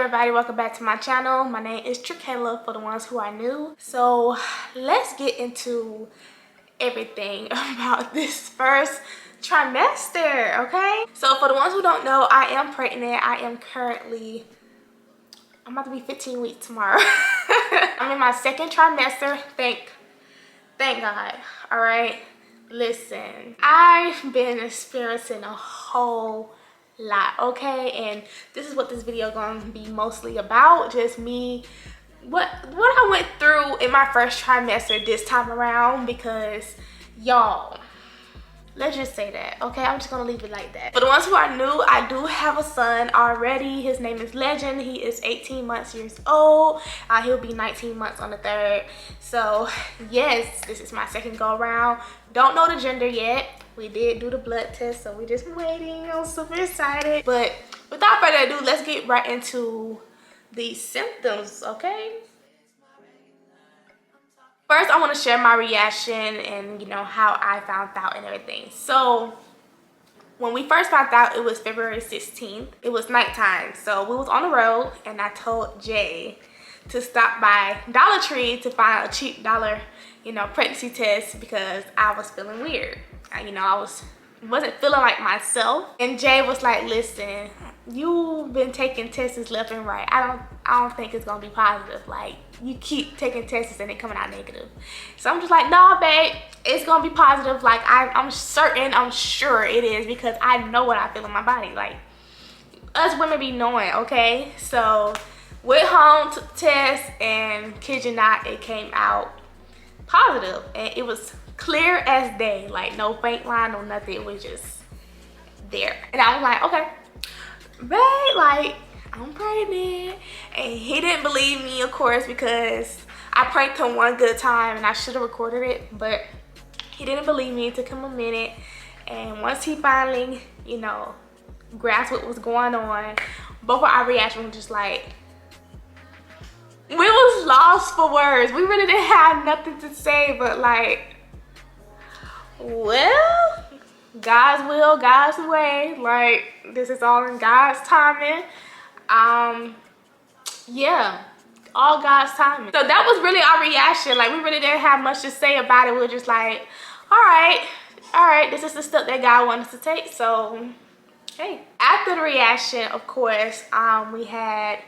everybody, welcome back to my channel. My name is Trikayla for the ones who are new. So let's get into everything about this first trimester, okay? So for the ones who don't know, I am pregnant. I'm about to be 15 weeks tomorrow. I'm in my second trimester, thank God. All right, listen, I've been experiencing a whole lot, okay, and this is what this video gonna be mostly about. Just me, what I went through in my first trimester this time around, because y'all, let's just say that, okay? I'm just gonna leave it like that. For the ones who are new, I do have a son already. His name is Legend. He is 18 years old. He'll be 19 months on the 3rd. So yes, this is my second go around. Don't know the gender yet. We did do the blood test, so we're just waiting. I'm super excited. But without further ado, let's get right into the symptoms, okay? First, I want to share my reaction and, you know, how I found out and everything. So when we first found out, it was February 16th. It was nighttime, so we was on the road, and I told Jay to stop by Dollar Tree to find a cheap dollar, you know, pregnancy test, because I was feeling weird. I wasn't feeling like myself. And Jay was like, listen, you've been taking tests left and right. I don't think it's gonna be positive. Like, you keep taking tests and it coming out negative. So I'm just like, nah, babe, it's gonna be positive. Like, I'm sure it is, because I know what I feel in my body. Like, us women be knowing, okay? So went home, took the test, and kid you not, it came out positive, and it was clear as day. Like, no faint line, no nothing. It was just there. And I was like, okay, babe, like, I'm pregnant. And he didn't believe me, of course, because I pranked him one good time and I should have recorded it, but he didn't believe me. It took him a minute, and once he finally, you know, grasped what was going on, both of our reactions were just like, we was lost for words. We really didn't have nothing to say, but like, well, God's will, God's way. Like, this is all in God's timing. Yeah, all God's timing. So that was really our reaction. Like, we really didn't have much to say about it. We were just like, all right, this is the step that God wanted us to take. So, hey. After the reaction, of course, we had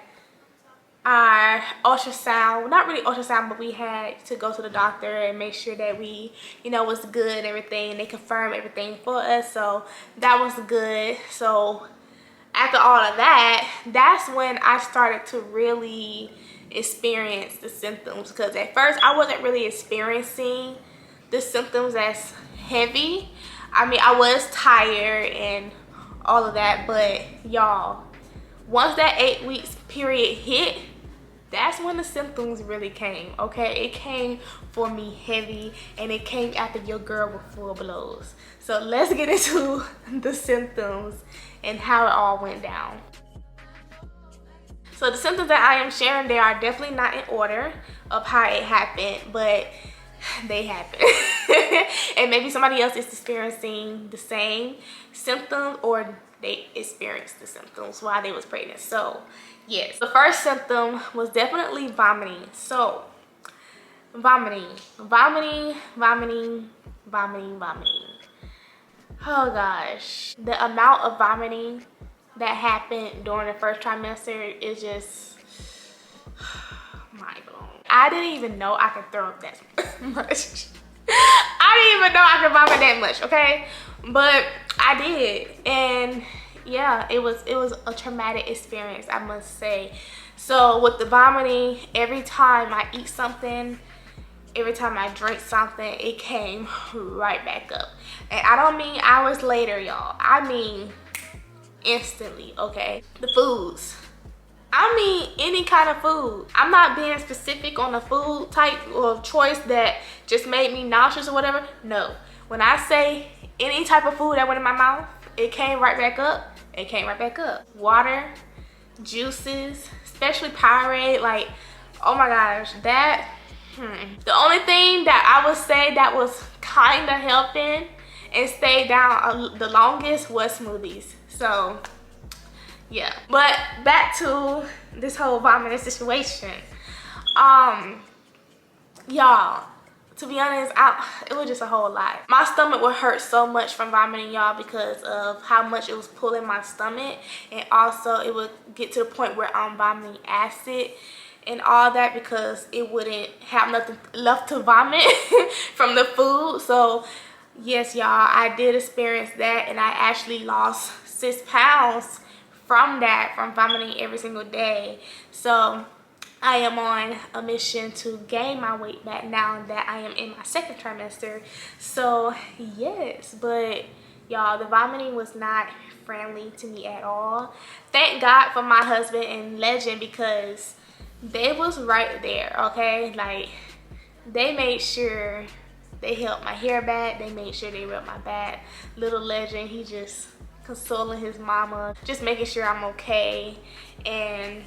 our ultrasound. Well, not really ultrasound, but we had to go to the doctor and make sure that we, you know, was good and everything. They confirmed everything for us, so that was good. So after all of that, that's when I started to really experience the symptoms, because at first I wasn't really experiencing the symptoms as heavy. I mean, I was tired and all of that, but y'all, once that 8 weeks period hit, that's when the symptoms really came, okay? It came for me heavy, and it came after your girl with full blows. So let's get into the symptoms and how it all went down. So the symptoms that I am sharing, they are definitely not in order of how it happened, but they happened. And maybe somebody else is experiencing the same symptoms, or they experienced the symptoms while they was pregnant. So yes, the first symptom was definitely vomiting. So vomiting. Oh gosh, the amount of vomiting that happened during the first trimester is just mind blowing. I didn't even know I could throw up that much. I didn't even know I could vomit that much, okay? But I did, and yeah, it was a traumatic experience, I must say. So with the vomiting, every time I eat something, every time I drink something, it came right back up. And I don't mean hours later, y'all. I mean instantly, okay? The foods. I mean any kind of food. I'm not being specific on a food type or choice that just made me nauseous or whatever. No. When I say any type of food that went in my mouth, it came right back up. It came right back up. Water, juices, especially Powerade. Like, oh my gosh, that... The only thing that I would say that was kind of helping and stayed down the longest was smoothies. So yeah. But back to this whole vomiting situation. Y'all, to be honest, it was just a whole lot. My stomach would hurt so much from vomiting, y'all, because of how much it was pulling my stomach. And also it would get to the point where I'm vomiting acid and all that, because it wouldn't have nothing left to vomit from the food. So yes, y'all, I did experience that, and I actually lost 6 pounds from that, from vomiting every single day. So I am on a mission to gain my weight back now that I am in my 2nd trimester. So yes, but y'all, the vomiting was not friendly to me at all. Thank God for my husband and Legend, because they was right there, okay? Like, they made sure they held my hair back. They made sure they rubbed my back. Little Legend, he just consoling his mama, just making sure I'm okay. And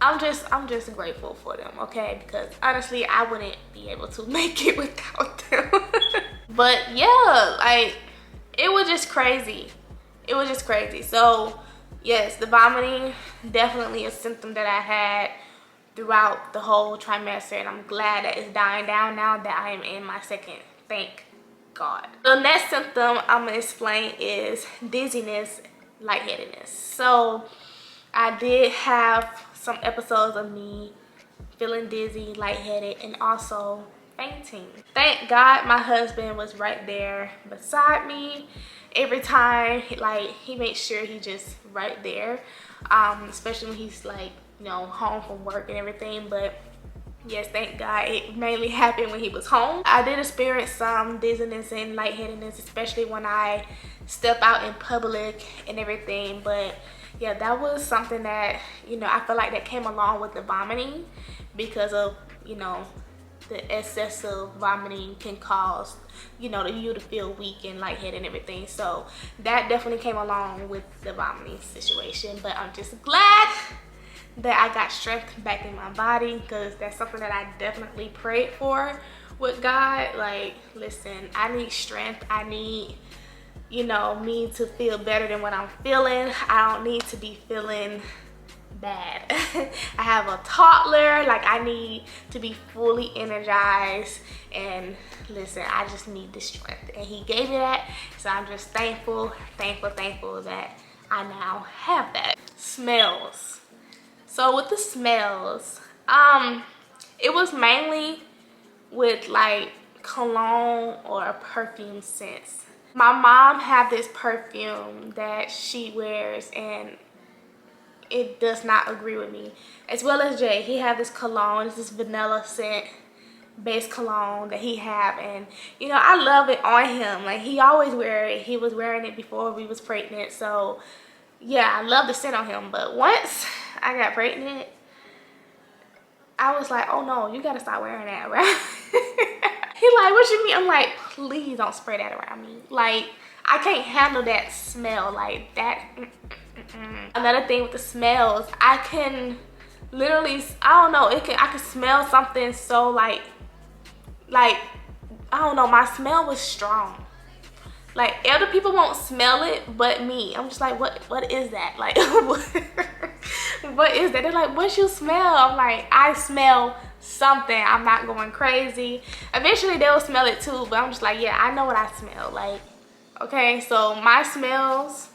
I'm just grateful for them, okay? Because honestly, I wouldn't be able to make it without them. But yeah, like, it was just crazy. It was just crazy. So yes, the vomiting, definitely a symptom that I had throughout the whole trimester, and I'm glad that it's dying down now that I am in my 2nd. Thank God. The next symptom I'm gonna explain is dizziness, lightheadedness. So I did have some episodes of me feeling dizzy, lightheaded, and also fainting. Thank God my husband was right there beside me every time. Like, he makes sure he just right there, especially when he's like, you know, home from work and everything. But yes, thank God it mainly happened when he was home. I did experience some dizziness and lightheadedness, especially when I step out in public and everything. But yeah, that was something that, you know, I feel like that came along with the vomiting, because of, you know, the excessive vomiting can cause, you know, you to feel weak and lightheaded and everything. So that definitely came along with the vomiting situation. But I'm just glad that I got strength back in my body, because that's something that I definitely prayed for with God. Like, listen, I need strength. I need, you know, me to feel better than what I'm feeling. I don't need to be feeling bad. I have a toddler. Like, I need to be fully energized, and listen, I just need the strength, and he gave me that. So I'm just thankful that I now have that. Smells. So with the smells, it was mainly with like cologne or perfume scents. My mom had this perfume that she wears, and it does not agree with me. As well as Jay, he had this cologne. It's this vanilla scent based cologne that he have, and you know, I love it on him. Like, he always wear it. He was wearing it before we was pregnant. So yeah, I love the scent on him. But once I got pregnant, I was like, oh no, you gotta stop wearing that around. He like, what you mean? I'm like, please don't spray that around me. Like, I can't handle that smell like that. Another thing with the smells, I can literally, I don't know, I can smell something so like I don't know, my smell was strong. Like, other people won't smell it but me. I'm just like, what is that? Like, what is that? They're like, what you smell? I'm like, I smell something. I'm not going crazy. Eventually they'll smell it too, but I'm just like, yeah, I know what I smell. Like, okay, so my smells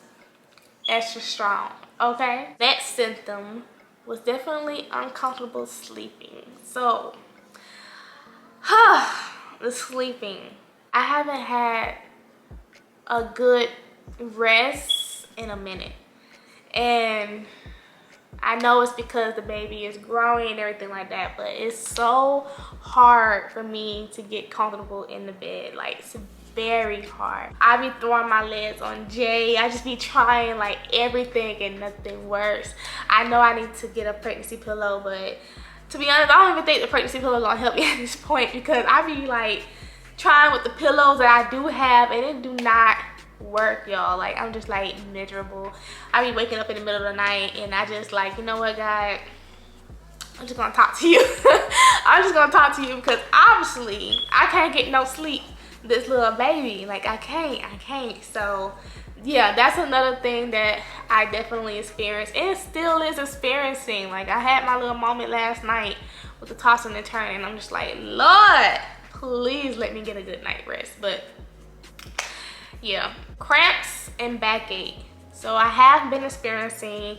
extra strong, okay? Next symptom was definitely uncomfortable sleeping. So the sleeping, I haven't had a good rest in a minute, and I know it's because the baby is growing and everything like that, but it's so hard for me to get comfortable in the bed. Like, it's very hard. I be throwing my legs on Jay. I just be trying like everything and nothing works. I know I need to get a pregnancy pillow, but to be honest, I don't even think the pregnancy pillow is gonna help me at this point, because I be like trying with the pillows that I do have, and it do not work, y'all. Like, I'm just like miserable. I be waking up in the middle of the night, and I just like, you know what, God, I'm just gonna talk to you. I'm just gonna talk to you, because obviously I can't get no sleep this little baby. Like I can't. So yeah, that's another thing that I definitely experienced and still is experiencing. Like I had my little moment last night with the tossing and turning. I'm just like, Lord, please let me get a good night rest. But yeah, cramps and backache. So I have been experiencing,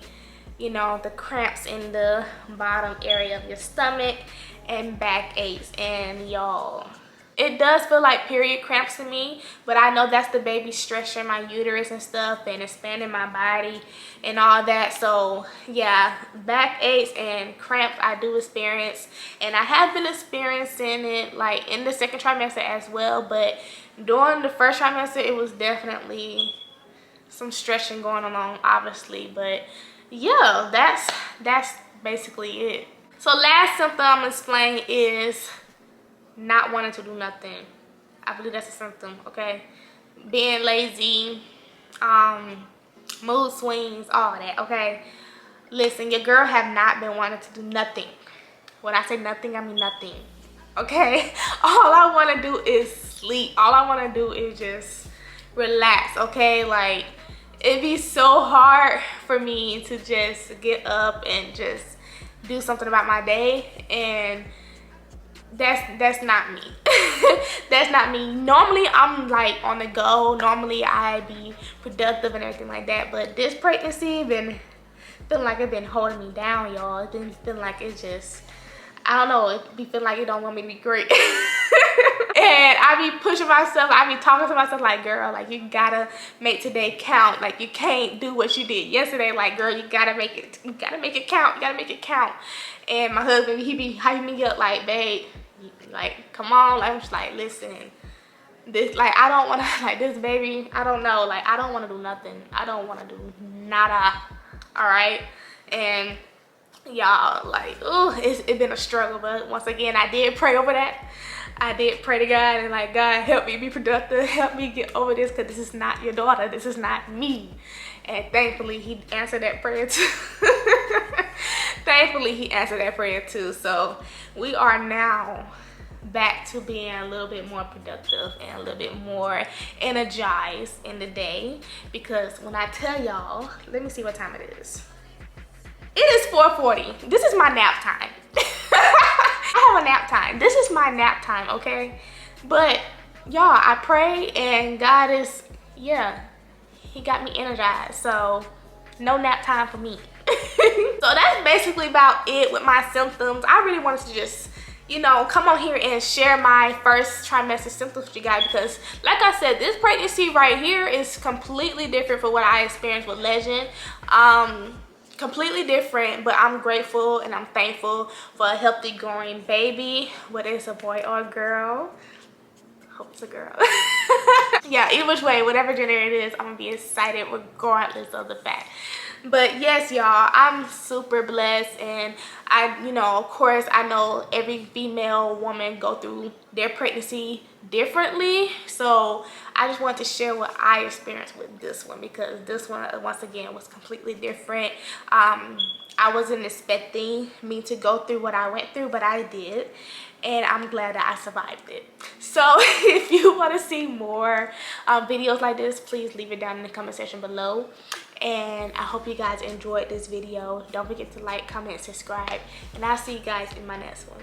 you know, the cramps in the bottom area of your stomach and backaches. And y'all, it does feel like period cramps to me, but I know that's the baby stretching my uterus and stuff and expanding my body and all that. So yeah, backaches and cramps I do experience, and I have been experiencing it like in the second trimester as well, but during the first trimester it was definitely some stretching going on, obviously. But yeah, that's basically it. So last symptom I'm gonna explain is not wanting to do nothing. I believe that's a symptom, okay? Being lazy, mood swings, all that, okay? Listen, your girl have not been wanting to do nothing. When I say nothing, I mean nothing, okay? All I want to do is sleep. All I want to do is just relax, okay? Like, it'd be so hard for me to just get up and just do something about my day, and that's not me. That's not me. Normally I'm like on the go. Normally I be productive and everything like that, but this pregnancy been feeling like it been holding me down, y'all. It been feeling like it just, I don't know, it be feeling like it don't want me to be great. And I be pushing myself, I be talking to myself like, girl, like you gotta make today count. Like you can't do what you did yesterday. Like, girl, you gotta make it count. You gotta make it count. And my husband, he be hyping me up like, babe, like, come on. I'm just like, listen, this, like, I don't wanna, like, this baby, I don't know, like, I don't wanna do nothing. I don't wanna do nada, all right? And y'all, like, oh, it's been a struggle, but once again, I did pray over that. I did pray to God and like, God, help me be productive, help me get over this, because this is not your daughter, this is not me. And thankfully he answered that prayer too. Thankfully he answered that prayer too. So we are now back to being a little bit more productive and a little bit more energized in the day, because when I tell y'all, let me see what time it is. It is 4:40. This is my nap time. I have a nap time. This is my nap time, okay? But y'all, I pray and God is, yeah, he got me energized. So no nap time for me. So that's basically about it with my symptoms. I really wanted to just, you know, come on here and share my first trimester symptoms with you guys, because like I said, this pregnancy right here is completely different from what I experienced with Legend. Completely different, but I'm grateful and I'm thankful for a healthy growing baby, whether it's a boy or a girl. Hope it's a girl. Yeah, either which way, whatever gender it is, I'm gonna be excited regardless of the fact. But yes, y'all, I'm super blessed, and you know, of course, I know every female woman go through their pregnancy differently. So I just wanted to share what I experienced with this one, because this one, once again, was completely different. I wasn't expecting me to go through what I went through, but I did, and I'm glad that I survived it. So if you want to see more videos like this, please leave it down in the comment section below. And I hope you guys enjoyed this video. Don't forget to like, comment, subscribe, and I'll see you guys in my next one.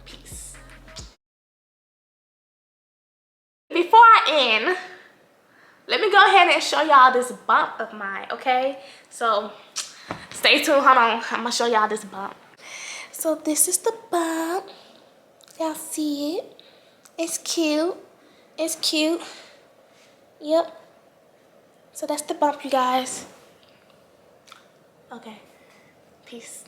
Peace. Before I end, let me go ahead and show y'all this bump of mine, okay? So stay tuned. Hold on, I'm gonna show y'all this bump. So this is the bump. Y'all see it? It's cute. It's cute. Yep. So that's the bump, you guys. Okay. Peace.